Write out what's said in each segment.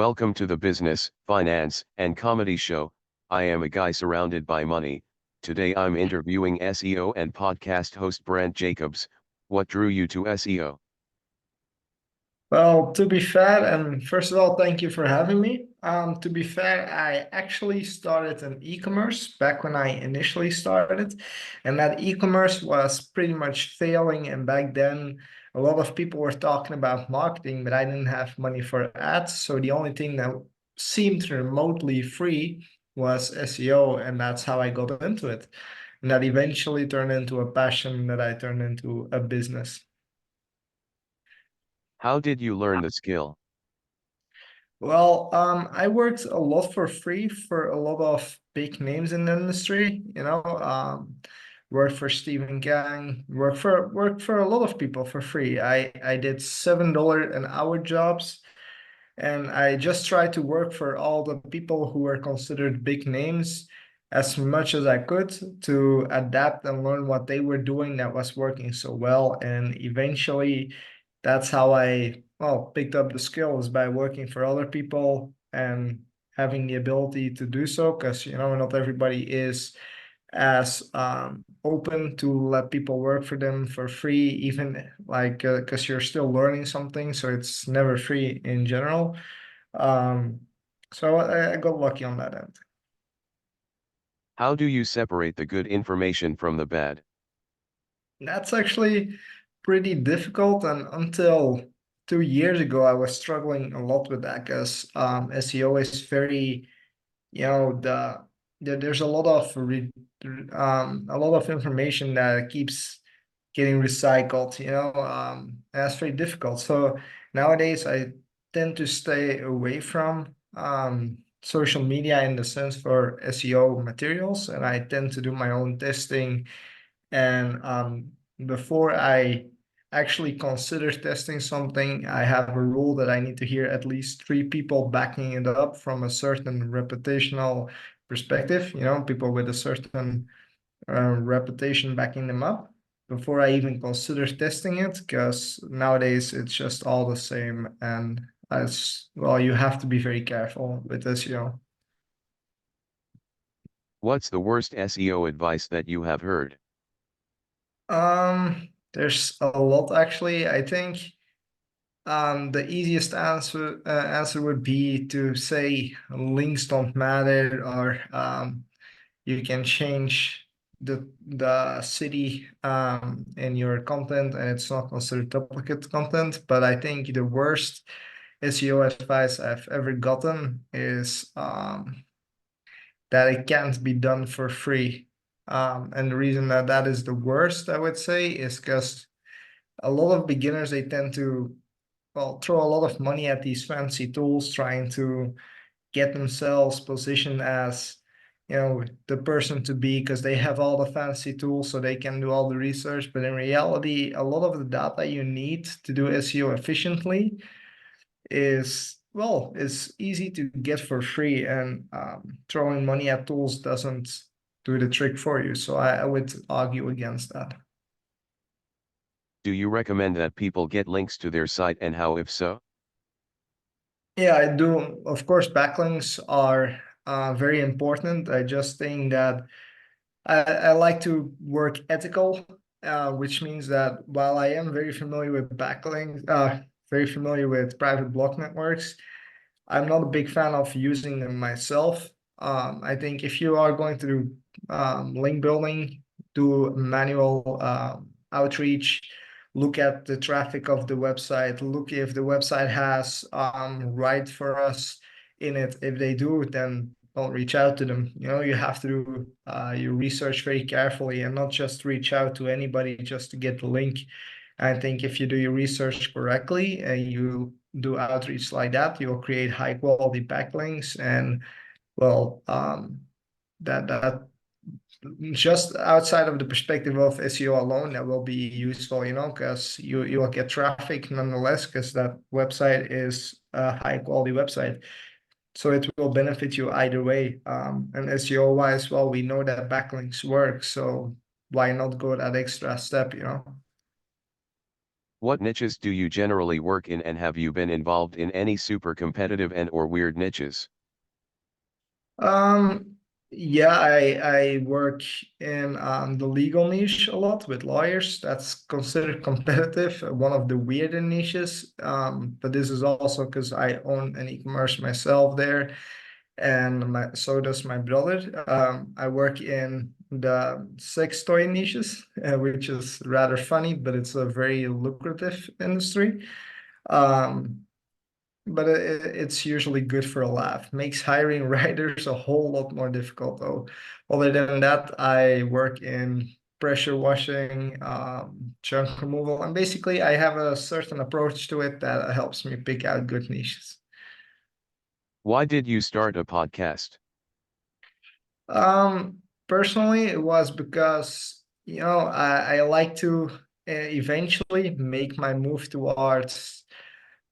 Welcome to the Business, Finance, and Comedy Show. I am a guy surrounded by money. Today I'm interviewing SEO and podcast host Brent Jacobs. What drew you to SEO? Well, to be fair, and first of all, thank you for having me. To be fair, I actually started an e-commerce back when I initially started, and that e-commerce was pretty much failing. And back then, a lot of people were talking about marketing, but I didn't have money for ads. So the only thing that seemed remotely free was SEO, and that's how I got into it. And that eventually turned into a passion that I turned into a business. How did you learn the skill? Well, I worked a lot for free for a lot of big names in the industry, worked for Stephen Gang, worked for a lot of people for free. I did $7 an hour jobs, and I just tried to work for all the people who were considered big names as much as I could to adapt and learn what they were doing that was working so well. And eventually, that's how I, well, picked up the skills by working for other people and having the ability to do so, because, not everybody is as open to let people work for them for free, even like because you're still learning something, so it's never free in general. um, so I got lucky on that end. How do you separate the good information from the bad? That's actually pretty difficult, and until 2 years ago I was struggling a lot with that, because SEO is very, there's a lot of information that keeps getting recycled, and that's very difficult. So nowadays I tend to stay away from social media in the sense for SEO materials, and I tend to do my own testing. And before I actually consider testing something, I have a rule that I need to hear at least three people backing it up from a certain reputational perspective, people with a certain reputation backing them up before I even consider testing it, because nowadays it's just all the same. And as well, you have to be very careful with SEO. What's the worst SEO advice that you have heard? There's a lot actually. I think the easiest answer would be to say links don't matter, or you can change the city in your content, and it's not considered duplicate content. But I think the worst SEO advice I've ever gotten is that it can't be done for free. And the reason that that is the worst, I would say, is because a lot of beginners, they tend to, well, throw a lot of money at these fancy tools, trying to get themselves positioned as, the person to be, because they have all the fancy tools so they can do all the research. But in reality, a lot of the data you need to do SEO efficiently is easy to get for free, and throwing money at tools doesn't do the trick for you. So I would argue against that. Do you recommend that people get links to their site, and how if so? Yeah, I do. Of course, backlinks are very important. I just think that I like to work ethical, which means that while I am very familiar with backlinks, very familiar with private block networks, I'm not a big fan of using them myself. I think if you are going to do link building, do manual outreach, look at the traffic of the website, look if the website has right for us in it. If they do, then don't reach out to them. You have to do your research very carefully, and not just reach out to anybody just to get the link. I think if you do your research correctly and you do outreach like that, you'll create high quality backlinks. And well, that just outside of the perspective of SEO alone, that will be useful, because you will get traffic nonetheless, because that website is a high quality website. So it will benefit you either way. And SEO wise, well, we know that backlinks work, so why not go that extra step? What niches do you generally work in, and have you been involved in any super competitive and or weird niches? Um, yeah, I work in the legal niche a lot with lawyers. That's considered competitive, one of the weirder niches. But this is also because I own an e-commerce myself there, and so does my brother. I work in the sex toy niches, which is rather funny, but it's a very lucrative industry. Um, but it's usually good for a laugh. Makes hiring writers a whole lot more difficult, though. Other than that, I work in pressure washing, junk removal, and basically I have a certain approach to it that helps me pick out good niches. Why did you start a podcast? Personally, it was because, I like to eventually make my move towards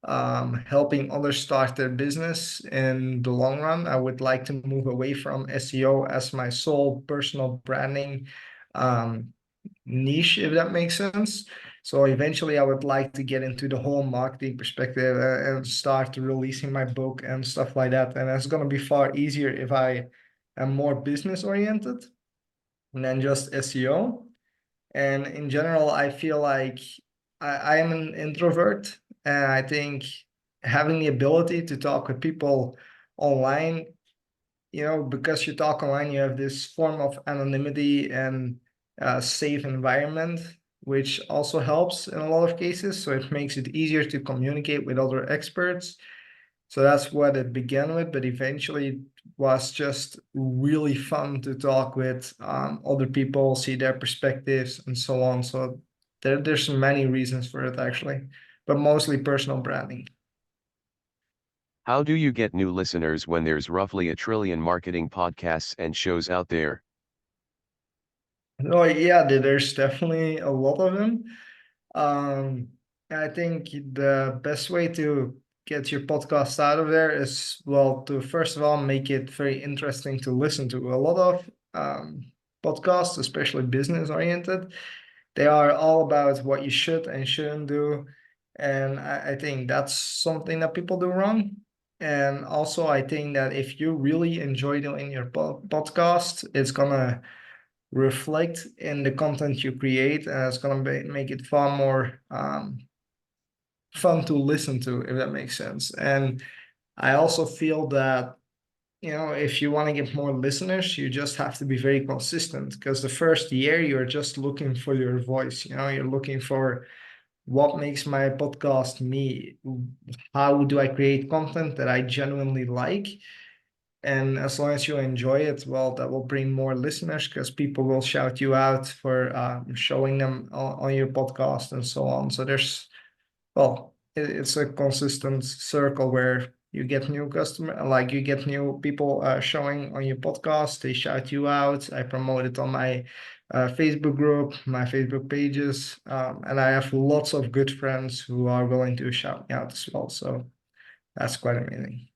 helping others start their business in the long run. I would like to move away from SEO as my sole personal branding um, niche, if that makes sense. So eventually, I would like to get into the whole marketing perspective and start releasing my book and stuff like that. And it's going to be far easier if I am more business oriented than just SEO. And in general, I feel like I am an introvert, and I think having the ability to talk with people online, because you talk online, you have this form of anonymity and a safe environment, which also helps in a lot of cases. So it makes it easier to communicate with other experts. So that's what it began with, but eventually it was just really fun to talk with other people, see their perspectives, and so on. So there's many reasons for it actually, but mostly personal branding. How do you get new listeners when there's roughly a trillion marketing podcasts and shows out there? Oh yeah, there's definitely a lot of them. Um, I think the best way to get your podcast out of there is, well, to first of all make it very interesting to listen to. A lot of podcasts, especially business oriented, they are all about what you should and shouldn't do. And I think that's something that people do wrong. And also, I think that if you really enjoy doing your podcast, it's gonna reflect in the content you create, and it's gonna make it far more fun to listen to, if that makes sense. And I also feel that, if you want to get more listeners, you just have to be very consistent, because the first year you're just looking for your voice. You're looking for what makes my podcast me. How do I create content that I genuinely like? And as long as you enjoy it, well, that will bring more listeners, because people will shout you out for showing them on your podcast and so on. So well, it's a consistent circle where you get new customer, like you get new people showing on your podcast. They shout you out. I promote it on my Facebook group, my Facebook pages, and I have lots of good friends who are willing to shout me out as well. So that's quite amazing.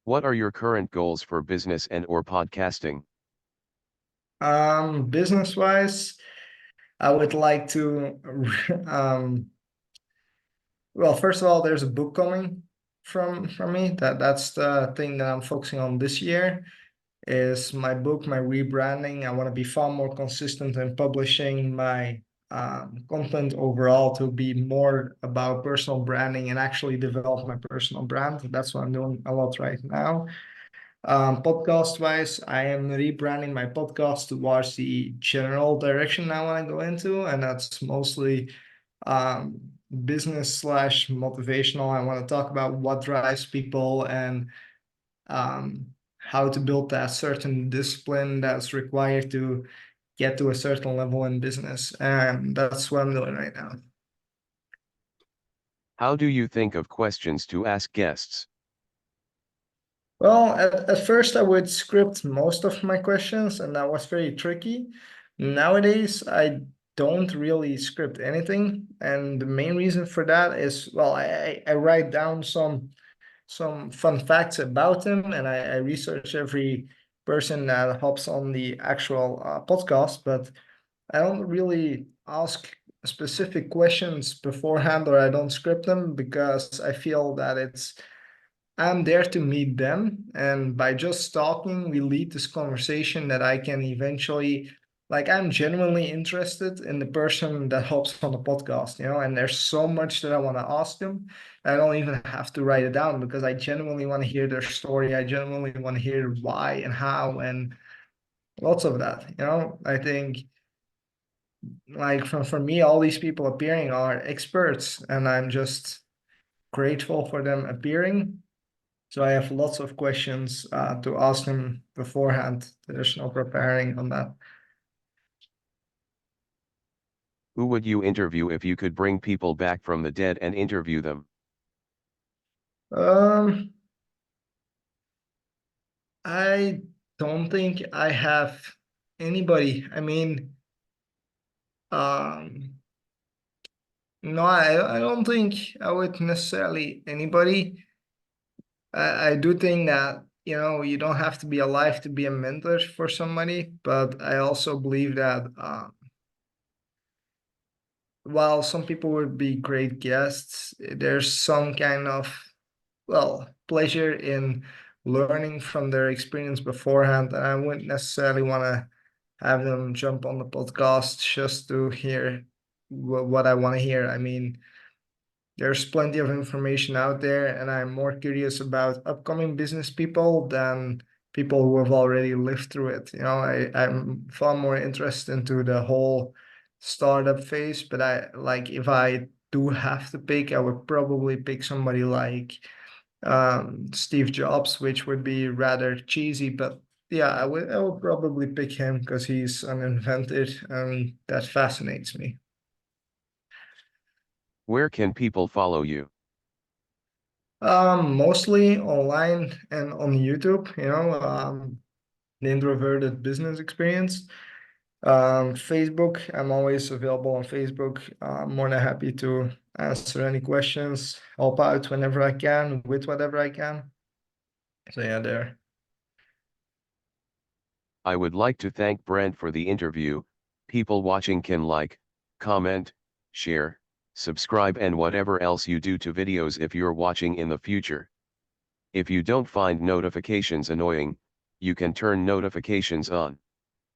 What are your current goals for business and or podcasting? Business wise, I would like to, um, well, first of all, there's a book coming from me. That's the thing that I'm focusing on this year, is my book, my rebranding. I want to be far more consistent in publishing my content overall, to be more about personal branding and actually develop my personal brand. That's what I'm doing a lot right now. Podcast wise, I am rebranding my podcast towards the general direction I want to go into, and that's mostly um, business slash motivational. I want to talk about what drives people and how to build that certain discipline that's required to get to a certain level in business. And that's what I'm doing right now. How do you think of questions to ask guests? Well, at first I would script most of my questions, and that was very tricky. Nowadays, I don't really script anything, and the main reason for that is, well, I write down some fun facts about them, and I research every person that hops on the actual podcast, but I don't really ask specific questions beforehand, or I don't script them, because I feel that I'm there to meet them, and by just talking, we lead this conversation that I can eventually, like, I'm genuinely interested in the person that hops on the podcast, and there's so much that I want to ask them. I don't even have to write it down because I genuinely want to hear their story. I genuinely want to hear why and how and lots of that. I think, like, for me, all these people appearing are experts, and I'm just grateful for them appearing. So I have lots of questions to ask them beforehand. There's no preparing on that. Who would you interview if you could bring people back from the dead and interview them? Um, I don't think I have anybody. I mean, um, no, I don't think I would necessarily anybody. I do think that, you don't have to be alive to be a mentor for somebody, but I also believe that while some people would be great guests, there's some kind of, well, pleasure in learning from their experience beforehand. And I wouldn't necessarily want to have them jump on the podcast just to hear what I want to hear. I mean, there's plenty of information out there, and I'm more curious about upcoming business people than people who have already lived through it. I'm far more interested into the whole startup phase, but I like, if I do have to pick, I would probably pick somebody like Steve Jobs, which would be rather cheesy, but yeah, I would probably pick him because he's an inventor, and that fascinates me. Where can people follow you? Mostly online and on YouTube, the introverted business experience. Facebook, I'm always available on Facebook. I'm more than happy to answer any questions, help out whenever I can with whatever I can. So yeah, there. I would like to thank Brent for the interview. People watching can like, comment, share, subscribe and whatever else you do to videos if you're watching in the future. If you don't find notifications annoying, you can turn notifications on.